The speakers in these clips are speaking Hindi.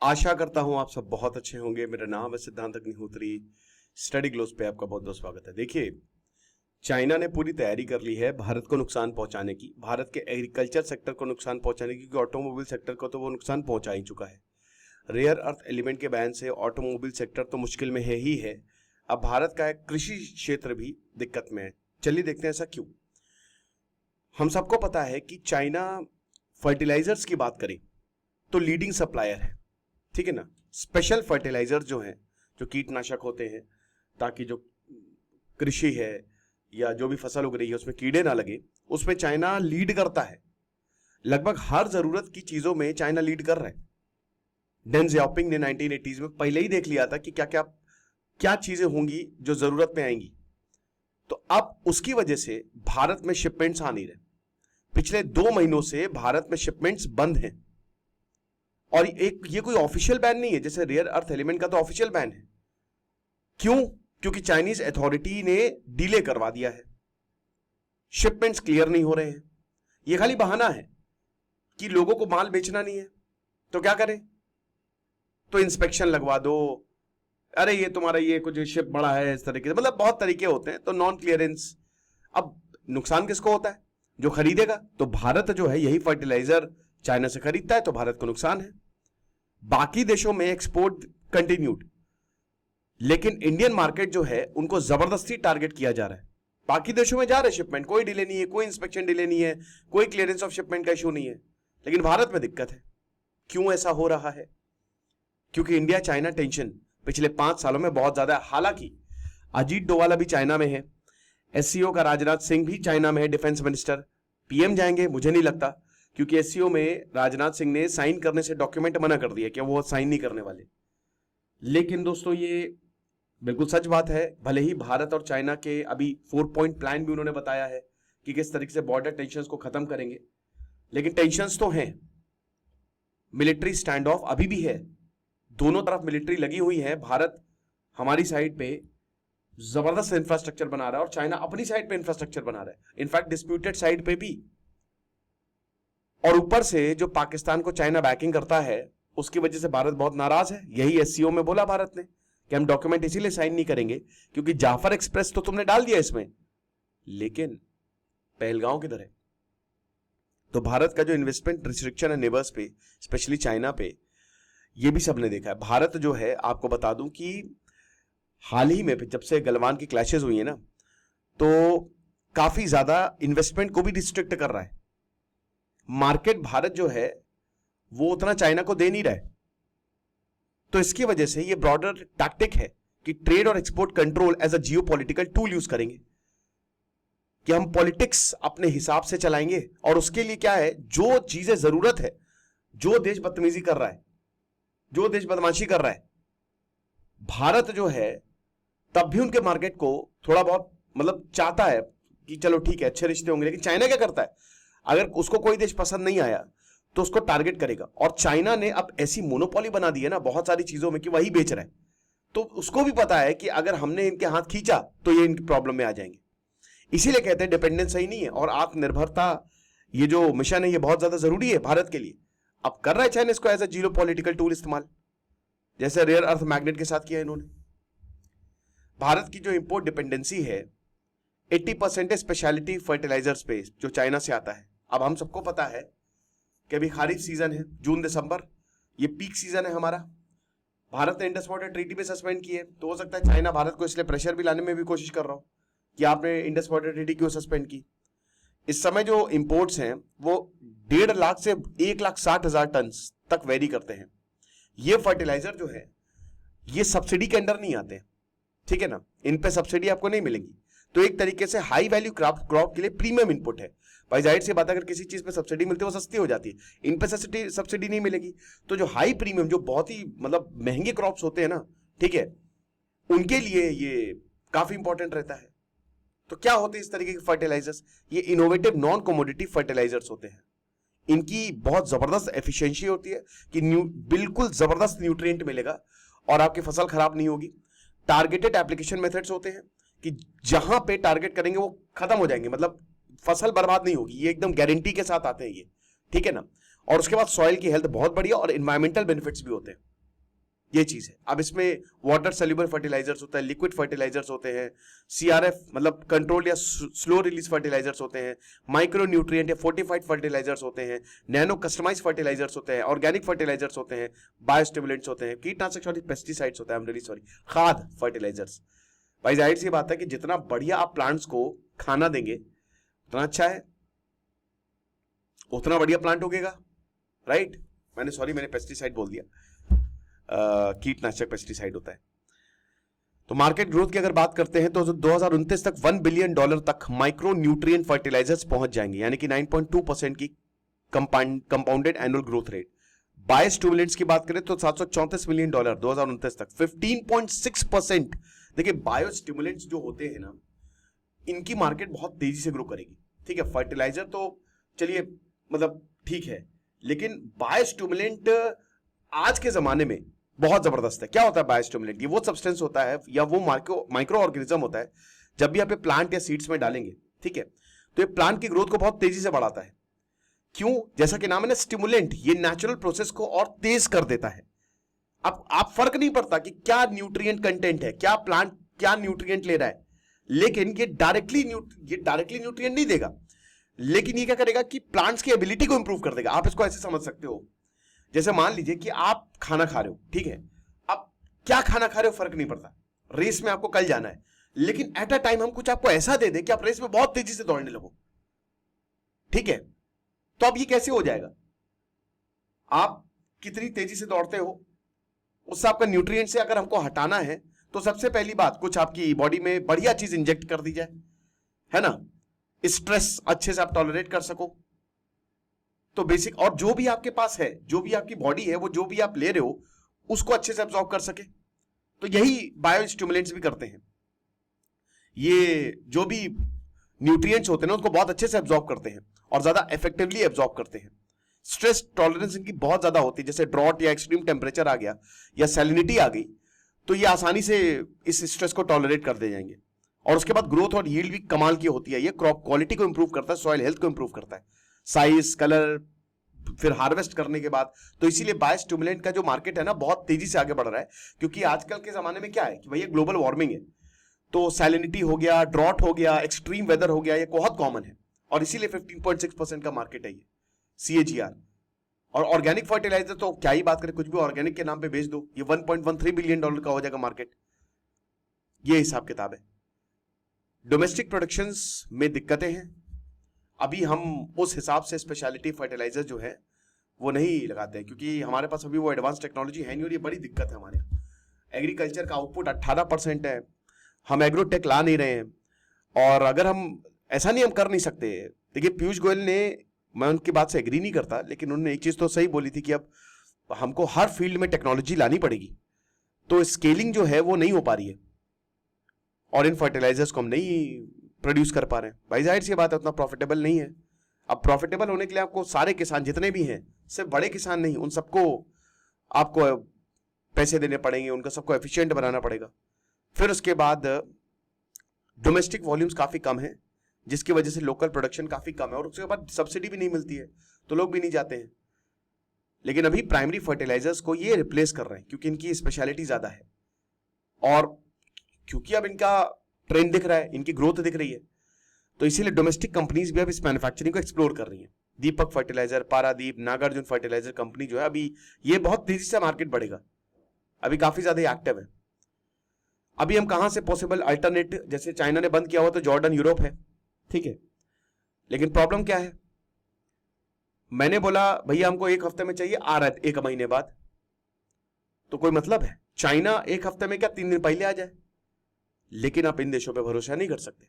आशा करता हूं आप सब बहुत अच्छे होंगे। मेरा नाम है सिद्धांत अग्निहोत्री। स्टडी ग्लोस पे आपका बहुत बहुत स्वागत है। देखिए, चाइना ने पूरी तैयारी कर ली है भारत को नुकसान पहुंचाने की, भारत के एग्रीकल्चर सेक्टर को नुकसान पहुंचाने की, क्योंकि ऑटोमोबाइल सेक्टर को तो वो नुकसान पहुंचा ही चुका है। रेयर अर्थ एलिमेंट के बैन से ऑटोमोबाइल सेक्टर तो मुश्किल में है ही है, अब भारत का एक कृषि क्षेत्र भी दिक्कत में है। चलिए देखते हैं ऐसा क्यों। हम सबको पता है कि चाइना फर्टिलाइजर्स की बात करें तो लीडिंग सप्लायर है, ठीक है ना। स्पेशल फर्टिलाइजर जो हैं, जो कीटनाशक होते हैं ताकि जो कृषि है या जो भी फसल उग रही है उसमें कीड़े ना लगे, उसमें चाइना लीड करता है। लगभग हर जरूरत की चीजों में चाइना लीड कर रहा है। डेन जियाओपिंग ने 1980s में पहले ही देख लिया था कि क्या क्या क्या चीजें होंगी जो जरूरत में आएंगी। तो अब उसकी वजह से भारत में शिपमेंट्स आ नहीं रहे। पिछले 2 महीनों से भारत में शिपमेंट्स बंद हैं। और ये कोई ऑफिशियल बैन नहीं है, जैसे रेयर अर्थ एलिमेंट का तो ऑफिशियल बैन है। क्यों? क्योंकि चाइनीज अथॉरिटी ने डिले करवा दिया है, शिपमेंट्स क्लियर नहीं हो रहे हैं। ये खाली बहाना है कि लोगों को माल बेचना नहीं है, तो क्या करें? तो इंस्पेक्शन लगवा दो, अरे ये तुम्हारा ये कुछ शिप बड़ा है, इस तरीके से, मतलब बहुत तरीके होते हैं। तो नॉन क्लियरेंस। अब नुकसान किसको होता है? जो खरीदेगा। तो भारत जो है यही फर्टिलाइजर चाइना से खरीदता है, तो भारत को नुकसान है। बाकी देशों में एक्सपोर्ट कंटिन्यूड, लेकिन इंडियन मार्केट जो है उनको जबरदस्ती टारगेट किया जा रहा है। बाकी देशों में जा रहे शिपमेंट, कोई डिले नहीं है, कोई इंस्पेक्शन डिले नहीं है, कोई क्लियरेंस ऑफ शिपमेंट का इशू नहीं है, लेकिन भारत में दिक्कत है। क्यों ऐसा हो रहा है? क्योंकि इंडिया चाइना टेंशन पिछले 5 सालों में बहुत ज्यादा है। हालांकि अजीत डोवाल अभी चाइना में है, एससीओ का राजनाथ सिंह भी चाइना में है, डिफेंस मिनिस्टर। पीएम जाएंगे मुझे नहीं लगता, क्योंकि एससीओ में राजनाथ सिंह ने साइन करने से डॉक्यूमेंट मना कर दिया कि वो साइन नहीं करने वाले। लेकिन दोस्तों ये बिल्कुल सच बात है। भले ही भारत और चाइना के अभी 4 पॉइंट प्लान भी उन्होंने बताया है कि किस तरीके से बॉर्डर टेंशंस को खत्म करेंगे, लेकिन टेंशंस तो हैं। मिलिट्री स्टैंड ऑफ अभी भी है, दोनों तरफ मिलिट्री लगी हुई है। भारत हमारी साइड पे जबरदस्त इंफ्रास्ट्रक्चर बना रहा है और चाइना अपनी साइड पे इंफ्रास्ट्रक्चर बना रहा है, इनफैक्ट डिस्प्यूटेड साइड पे भी। और ऊपर से जो पाकिस्तान को चाइना बैकिंग करता है, उसकी वजह से भारत बहुत नाराज है। यही एससीओ में बोला भारत ने कि हम डॉक्यूमेंट इसीलिए साइन नहीं करेंगे क्योंकि जाफर एक्सप्रेस तो तुमने डाल दिया इसमें, लेकिन पहलगांव किधर है? तो भारत का जो इन्वेस्टमेंट रिस्ट्रिक्शन है नेबर्स पे, स्पेशली चाइना पे, ये भी सबने देखा है। भारत जो है, आपको बता दूं कि हाल ही में जब से गलवान की क्लैशेस हुई है ना, तो काफी ज्यादा इन्वेस्टमेंट को भी रिस्ट्रिक्ट कर रहा है। मार्केट भारत जो है वो उतना चाइना को दे नहीं रहा है। तो इसकी वजह से ये ब्रॉडर टैक्टिक है कि ट्रेड और export control as a geopolitical tool use करेंगे, कि हम पॉलिटिक्स अपने हिसाब से चलाएंगे। और उसके लिए क्या है, जो चीजें जरूरत है, जो देश बदतमीजी कर रहा है, जो देश बदमाशी कर रहा है, भारत जो है तब भी उनके मार्केट को थोड़ा बहुत मतलब चाहता है कि चलो ठीक है अच्छे रिश्ते होंगे। लेकिन चाइना क्या करता है, अगर उसको कोई देश पसंद नहीं आया तो उसको टारगेट करेगा। और चाइना ने अब ऐसी मोनोपोली बना दी है ना बहुत सारी चीजों में कि वही बेच रहा है। तो उसको भी पता है कि अगर हमने इनके हाथ खींचा तो ये इनकी प्रॉब्लम में आ जाएंगे। इसीलिए कहते हैं डिपेंडेंस सही नहीं है, और आत्मनिर्भरता ये जो मिशन है ये बहुत ज्यादा जरूरी है भारत के लिए। अब कर रहा है चाइना इसको as a geopolitical tool इस्तेमाल, जैसे रेयर अर्थ मैग्नेट के साथ किया इन्होंने। भारत की जो इंपोर्ट डिपेंडेंसी है 80% है स्पेशलिटी फर्टिलाइजर्स पे, जो चाइना से आता है। अब हम सबको पता है कि अभी खारिफ सीजन है, जून दिसंबर, ये पीक सीजन है हमारा। भारत ने इंडस वाटर ट्रीटी पे सस्पेंड की है, तो हो सकता है चाइना भारत को इसलिए प्रेशर भी लाने में भी कोशिश कर रहा हो कि आपने इंडस वाटर ट्रीटी क्यों सस्पेंड की। इस समय जो इंपोर्ट्स हैं वो 1.5 लाख से 1,60,000 टन तक वेरी करते हैं। ये फर्टिलाइजर जो है ये सब्सिडी के अंडर नहीं आते, ठीक है ना, इन पे सब्सिडी आपको नहीं मिलेगी। तो एक तरीके से हाई वैल्यू क्रॉप के लिए प्रीमियम इनपुट है। भाई जाहिर सी बात है, अगर किसी चीज पे सब्सिडी मिलती है वो सस्ती हो जाती है, इन पे सब्सिडी नहीं मिलेगी। तो जो हाई प्रीमियम, जो बहुत ही मतलब महंगे क्रॉप्स होते हैं ना, ठीक है, उनके लिए ये काफी इंपॉर्टेंट रहता है। तो क्या होते हैं इस तरीके के फर्टिलाइजर्स? ये इनोवेटिव नॉन कमोडिटी फर्टिलाइजर्स होते हैं। इनकी बहुत जबरदस्त एफिशिएंसी होती है कि बिल्कुल जबरदस्त न्यूट्रिएंट मिलेगा और आपकी फसल खराब नहीं होगी। टारगेटेड एप्लीकेशन मेथड्स होते हैं कि जहां पे टारगेट करेंगे वो खत्म हो जाएंगे, मतलब फसल बर्बाद नहीं होगी, ये एकदम गारंटी के साथ आते हैं ये, ठीक है ना। और उसके बाद सॉइल की हेल्थ बहुत बढ़िया और एनवायरमेंटल बेनिफिट्स भी होते हैं। ये चीज है। अब इसमें वाटर सोल्यूबल फर्टिलाइजर्स होता है, लिक्विड फर्टिलाइजर्स होते हैं, सीआरएफ मतलब कंट्रोल या स्लो रिलीज फर्टिलाइजर्स होते हैं, माइक्रो न्यूट्रिएंट या फोर्टिफाइड फर्टिलाइजर्स होते हैं, नैनो कस्टमाइज फर्टिलाइजर्स होते हैं, ऑर्गेनिक फर्टिलाइजर्स होते हैं, बायोस्टिमुलेंट्स होते हैं, कीटनाशक सॉरी पेस्टिसाइड्स होता है, आई एम रियली सॉरी, खाद फर्टिलाइजर्स। भाई जाहिर सी बात है कि जितना बढ़िया आप प्लांट्स को खाना देंगे उतना अच्छा है, उतना बढ़िया प्लांट उगेगा, राइट। मैंने पेस्टिसाइड बोल दिया, कीटनाशक पेस्टिसाइड होता है। तो मार्केट ग्रोथ की अगर बात करते हैं तो 2029 तक $1 बिलियन तक माइक्रो न्यूट्रिएंट फर्टिलाइजर्स पहुंच जाएंगे, यानी कि 9.2% की compounded annual growth rate. Biostimulants की बात करें तो $734 मिलियन 2029 तक 15.6%। देखिए बायोस्टिमुलेंट्स जो होते हैं ना, इनकी मार्केट बहुत तेजी से ग्रो करेगी, ठीक है। फर्टिलाइजर तो चलिए मतलब ठीक है, लेकिन बायोस्टिमुलेंट आज के जमाने में बहुत जबरदस्त है। क्या होता है बायोस्टिमुलेंट? ये वो सब्सटेंस होता है या वो माइक्रो ऑर्गेनिज्म होता है, जब भी आप प्लांट या सीड्स में डालेंगे, ठीक है, तो ये प्लांट की ग्रोथ को बहुत तेजी से बढ़ाता है। क्यों? जैसा कि नाम है ना स्टिमुलेंट, ये नेचुरल प्रोसेस को और तेज कर देता है। अब आप फर्क नहीं पड़ता कि क्या न्यूट्रिएंट कंटेंट है, क्या प्लांट क्या न्यूट्रिएंट ले रहा है, लेकिन ये डायरेक्टली न्यूट्रिएंट नहीं देगा, लेकिन ये क्या करेगा कि प्लांट्स की एबिलिटी को इंप्रूव कर देगा। आप इसको ऐसे समझ सकते हो, जैसे मान लीजिए कि आप खाना खा रहे हो, ठीक है, अब क्या खाना खा रहे हो फर्क नहीं पड़ता, रेस में आपको कल जाना है, लेकिन एट अ टाइम हम कुछ आपको ऐसा दे दे कि आप रेस में बहुत तेजी से दौड़ने लगो, ठीक है। तो अब ये कैसे हो जाएगा? आप कितनी तेजी से दौड़ते हो, उससे आपका न्यूट्रिएंट से अगर हमको हटाना है तो सबसे पहली बात कुछ आपकी बॉडी में बढ़िया चीज इंजेक्ट कर दी जाए, है ना, स्ट्रेस अच्छे से आप टॉलरेट कर सको। तो बेसिक, और जो भी आपके पास है, जो भी आपकी बॉडी है, वो जो भी आप ले रहे हो उसको अच्छे से एब्जॉर्ब कर सके। तो यही बायो स्टिमुलेंट्स भी करते हैं, ये जो भी न्यूट्रिएंट्स होते हैं ना उनको बहुत अच्छे से एब्जॉर्ब करते हैं और ज्यादा इफेक्टिवली एब्जॉर्ब करते हैं। स्ट्रेस टॉलरेंस इनकी बहुत ज्यादा होती है, जैसे ड्रॉट या एक्सट्रीम टेम्परेचर आ गया या सैलिनिटी आ गई, तो ये आसानी से इस स्ट्रेस को टॉलरेट कर दे जाएंगे। और उसके बाद ग्रोथ और यील्ड भी कमाल की होती है। ये क्रॉप क्वालिटी को इंप्रूव करता है, सॉइल हेल्थ को इंप्रूव करता है, साइज, कलर, फिर हार्वेस्ट करने के बाद। तो इसीलिए बायोस्टिमुलेंट का जो मार्केट है ना बहुत तेजी से आगे बढ़ रहा है, क्योंकि आजकल के जमाने में क्या है कि भैया ग्लोबल वार्मिंग है, तो सैलिनिटी हो गया, ड्रॉट हो गया, एक्सट्रीम वेदर हो गया, ये बहुत कॉमन है, और इसीलिए 15.6% का मार्केट है ये CAGR। और ऑर्गेनिक फर्टिलाइजर तो क्या ही बात करें, कुछ भी ऑर्गेनिक के नाम पे बेच दो, ये $1.13 बिलियन का हो जाएगा मार्केट। ये हिसाब किताब है। डोमेस्टिक प्रोडक्शंस में दिक्कतें हैं, अभी हम उस हिसाब से स्पेशलिटी फर्टिलाइजर जो है वो नहीं लगाते हैं, क्योंकि हमारे पास अभी वो एडवांस टेक्नोलॉजी है नहीं, और ये बड़ी दिक्कत है हमारे यहाँ। एग्रीकल्चर का आउटपुट 18% है, हम एग्रोटेक ला नहीं रहे हैं, और अगर हम ऐसा नहीं, हम कर नहीं सकते। देखिए पीयूष गोयल ने, मैं उनकी बात से एग्री नहीं करता, लेकिन उन्होंने एक चीज तो सही बोली थी कि अब हमको हर फील्ड में टेक्नोलॉजी लानी पड़ेगी, तो स्केलिंग जो है वो नहीं हो पा रही है, और इन फर्टिलाइजर्स को हम नहीं प्रोड्यूस कर पा रहे हैं। भाई जाहिर सी बात है उतना प्रॉफिटेबल नहीं है। अब प्रॉफिटेबल होने के लिए आपको सारे किसान जितने भी हैं, सिर्फ बड़े किसान नहीं, उन सबको आपको पैसे देने पड़ेंगे, उनका सबको एफिशिएंट बनाना पड़ेगा। फिर उसके बाद डोमेस्टिक वॉल्यूम्स काफी कम है, जिसकी वजह से लोकल प्रोडक्शन काफी कम है, और उसके बाद सब्सिडी भी नहीं मिलती है, तो लोग भी नहीं जाते हैं। लेकिन अभी प्राइमरी फर्टिलाइजर्स को ये रिप्लेस कर रहे हैं, क्योंकि इनकी स्पेशलिटी ज्यादा है, और क्योंकि अब इनका ट्रेंड दिख रहा है, इनकी ग्रोथ दिख रही है, तो इसीलिए डोमेस्टिक कंपनीज भी अब इस मैन्युफैक्चरिंग को एक्सप्लोर कर रही हैं। Deepak fertilizer, Paradeep, Nagarjuna fertilizer company जो है, अभी ये बहुत तेजी से मार्केट बढ़ेगा, अभी काफी ज्यादा एक्टिव है। अभी हम कहां से पॉसिबल अल्टरनेट, जैसे चाइना ने बंद किया हुआ तो जॉर्डन यूरोप है, ठीक है, लेकिन प्रॉब्लम क्या है, मैंने बोला भैया हमको 1 हफ्ते में चाहिए, आ रहा है 1 महीने बाद, तो कोई मतलब है? चाइना 1 हफ्ते में क्या 3 दिन पहले आ जाए? लेकिन आप इन देशों पे भरोसा नहीं कर सकते,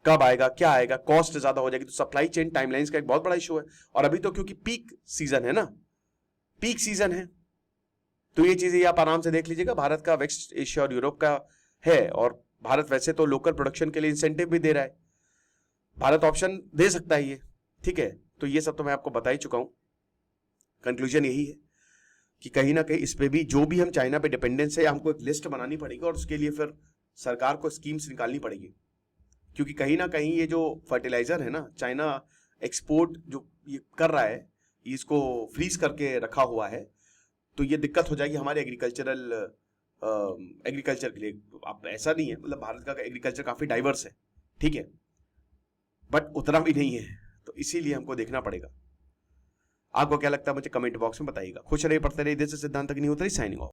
कब आएगा, क्या आएगा, कॉस्ट ज्यादा हो जाएगी। तो सप्लाई चेन टाइमलाइंस का एक बहुत बड़ा इशू है, और अभी तो क्योंकि पीक सीजन है ना, पीक सीजन है, तो ये चीजें आप आराम से देख लीजिएगा। भारत का वेस्ट एशिया और यूरोप का है, और भारत वैसे तो लोकल प्रोडक्शन के लिए इंसेंटिव भी दे रहा है, भारत ऑप्शन दे सकता है ये, ठीक है। तो ये सब तो मैं आपको बता ही चुका हूं। कंक्लूजन यही है कि कहीं ना कहीं इस पे भी, जो भी हम चाइना पे डिपेंडेंस है, हमको एक लिस्ट बनानी पड़ेगी, और उसके लिए फिर सरकार को स्कीम्स निकालनी पड़ेगी, क्योंकि कहीं ना कहीं ये जो फर्टिलाइजर है ना, चाइना एक्सपोर्ट जो ये कर रहा है, इसको फ्रीज करके रखा हुआ है, तो ये दिक्कत हो जाएगी हमारे एग्रीकल्चर के लिए। आप ऐसा नहीं है, मतलब भारत का एग्रीकल्चर काफी डाइवर्स है, ठीक है, बट उतना भी नहीं है, तो इसीलिए हमको देखना पड़ेगा। आपको क्या लगता है मुझे कमेंट बॉक्स में बताइएगा। खुश रहिए, पढ़ते रहिए। दिस इज सिद्धांत अग्निहोत्री साइनिंग ऑफ।